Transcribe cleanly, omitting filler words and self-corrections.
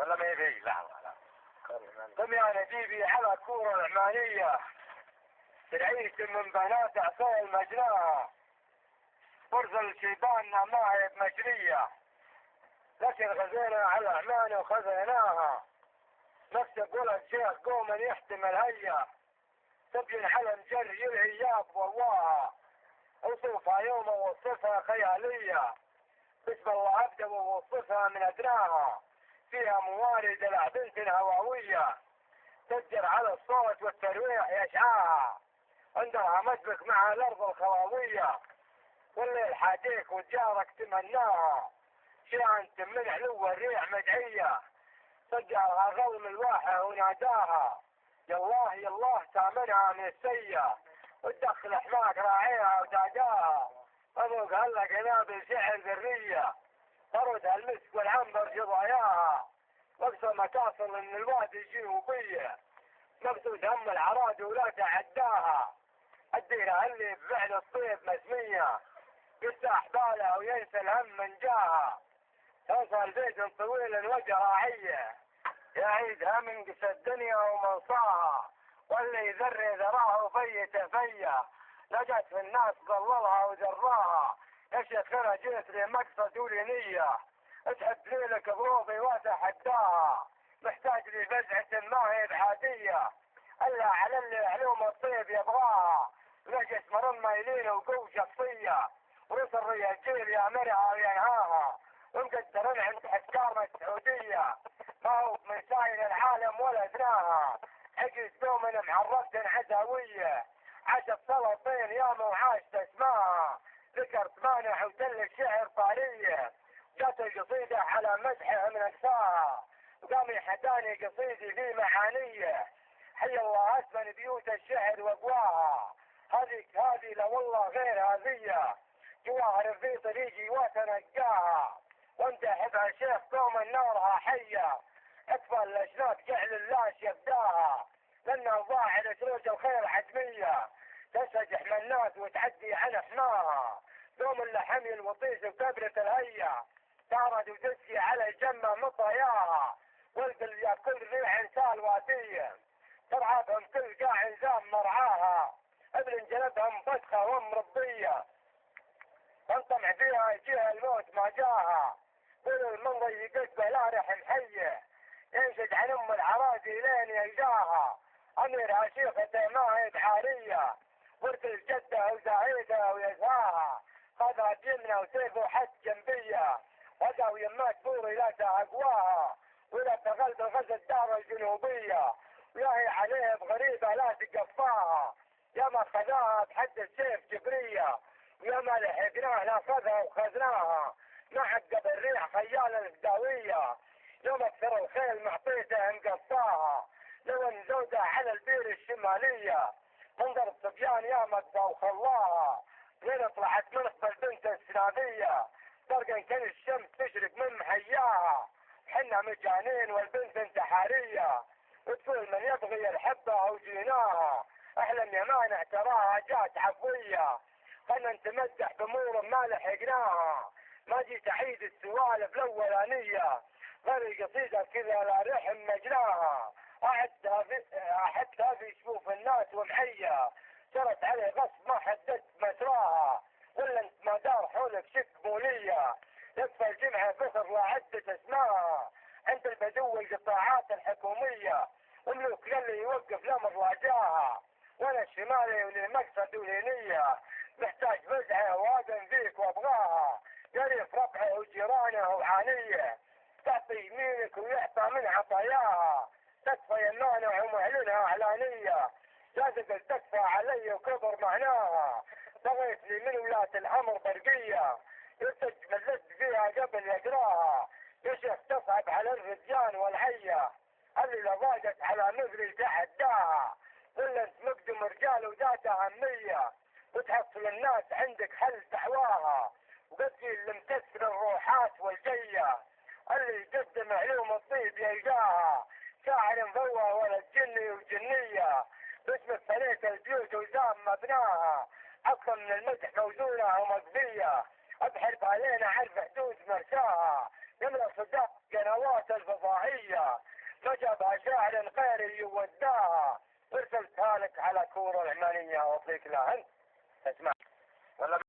ولا ما يبي؟ لا لا. قم يا نجيبي على كورة العمانية، تعيش من بنات عصير مجناها، فرز الشيبان ما هي بمجرية، لكن غزينا على عمان وخزيناها، نفس ولد شيخ قوم يحتمل هيا، تبين علم جر يلهي ياب والله، اوصفها يوم ووصفها خيالية، بسم الله ابدا ووصفها من ادناها، فيها موارد العبنت الهواوية، تسجر على الصوت والترويح يشعاها، عندها مسبك مع الارض الخواوية، والليل حاديك وجارك تمناها، شيئا من علو الريح مدعية، سجرها غلم الواحة وناداها، يالله يالله تامنها من السية، وتدخل حماك راعيها وداداها، فذوق هلا قنابل شعر ذرية، طرد المسك والعنبر جضاياها، واقصى ما تصل من الوادي الجنوبية، مقصود هم العراد ولا تعداها، الديرة اللي بفعل الصيف مسمية، يفتح باله وينسى الهم من جاها، توصل بيت طويل وجراعية، يعيدها من قص الدنيا ومنصاها، واللي يذري ذراه فيته فيه، لقت في الناس ضللها وذراها، يا شيخ انا جيت لمقصد ولنية، تحب لك بروضي واتحداها، محتاج لي فزعة ما هي بعادية، الا على اللي علوم الطيب يبغاها، لقيت مرمى يلين وقو شخصية، ورسل رياجيل يامرها وينهاها، ومقدرين عند حكامة السعودية، ما هو من سائر العالم ولا ادناها، حجز دومن معرفت عداوية، عاشت سلاطين ياما وعاشت اسماها، ذكرت مانع وتل الشعر طارية، جات القصيدة على مدحها من اقصاها، وقام يحداني قصيدي في معانية، حي الله اسمن بيوت الشعر وابواها، هذه لا والله غير هذية، جواهر في طريقي وتنقاها، وانت احبها شيخ قوم نارها حية، اكفى الاشلاك جعل اللاش يبداها، لانها ظاهرة روج الخير حتمية، تسجح من الناس وتعدي عن حماها، دوم اللحم الوطيس وكبرة الهية، تارد وتسقي على الجمة مطاياها، والقل يا كل ريح انسان واتية، ترعبهم كل قاع انزام مرعاها، ابن جلبهم فسخة ومربية، تنطمع فيها يجيها الموت ما جاها، قولوا المنظر يقص لا رحم حيه، ينشد عن ام العرادي لين يلقاها، اميرها شيخته ما هي بحاريه، ورث الجده وزاهيده ويزهاها، خذها بيمنه وسيفه حد جنبيه، ودا ويمات بوري لا تهقواها، ولا تغلب غزة الدار الجنوبيه، وياهي عليه بغريبه لا تقفاها، يا ما خذاها بحد السيف جبريه، يا ما لحقناه ناخذها وخذناها، ما عقب الريح خيال الفداوية، يوم اكثر الخيل معطيته مقصاها، لو نزودها على البير الشمالية، منظر الصبيان يا مدى وخلاها، لين طلعت منقبة البنت السنابية، ترقن كان الشمس تشرق من محياها، حنا مجانين والبنت انتحارية، وتقول من يبغي الحبة وجيناها، احلم يا مانع تراها جات عفوية، خلنا نتمدح بامور ما لحقناها، ما جيت اعيد السوالف الاولانيه، غير قصيده كذا لا رحم مجراها، احدها في شفوف الناس ومحيه، جرت علي غصب ما حددت مسراها، ولا انت ما دار حولك شك موليه، يكفى الجمعه كثر لا عده اسماها، عند البدو القطاعات الحكوميه، وملوك للي يوقف الامر واجاها، وانا الشمالي وللمقصد ولينيه، محتاج فزعه وادم فيك وابغاها، يريف ربعه وجيرانه وعانيه، تعطي يمينك ويعطى من عطاياها، تكفى يمانع ومعلنها علانيه، جازق تكفى علي وكبر معناها، بغيت لي من ولاة الامر برقيه، يرتج ملت فيها قبل يقراها، يا شيخ تصعب على الرجال والعيه، اللي لضاقت على مثلي تحداها، ولا انت مقدم رجال وذات اهميه، وتحصل الناس عندك حل دعواها، وقصدي اللي مكسر الروحات والجيه، اللي يقدم علوم الطيب يلقاها، شاعر مفوه ولد جني وجنيه، باسم فليت البيوت وزام مبناها، اكثر من المدح موزونه ومقضيه، ابحر علينا عرف حدود مرساها، يملأ صداق قنوات الفضائية، فجأة شاعر غير يوداها، ارسلتها لك على كورة العمانية واطلق لها انت اسمع ولا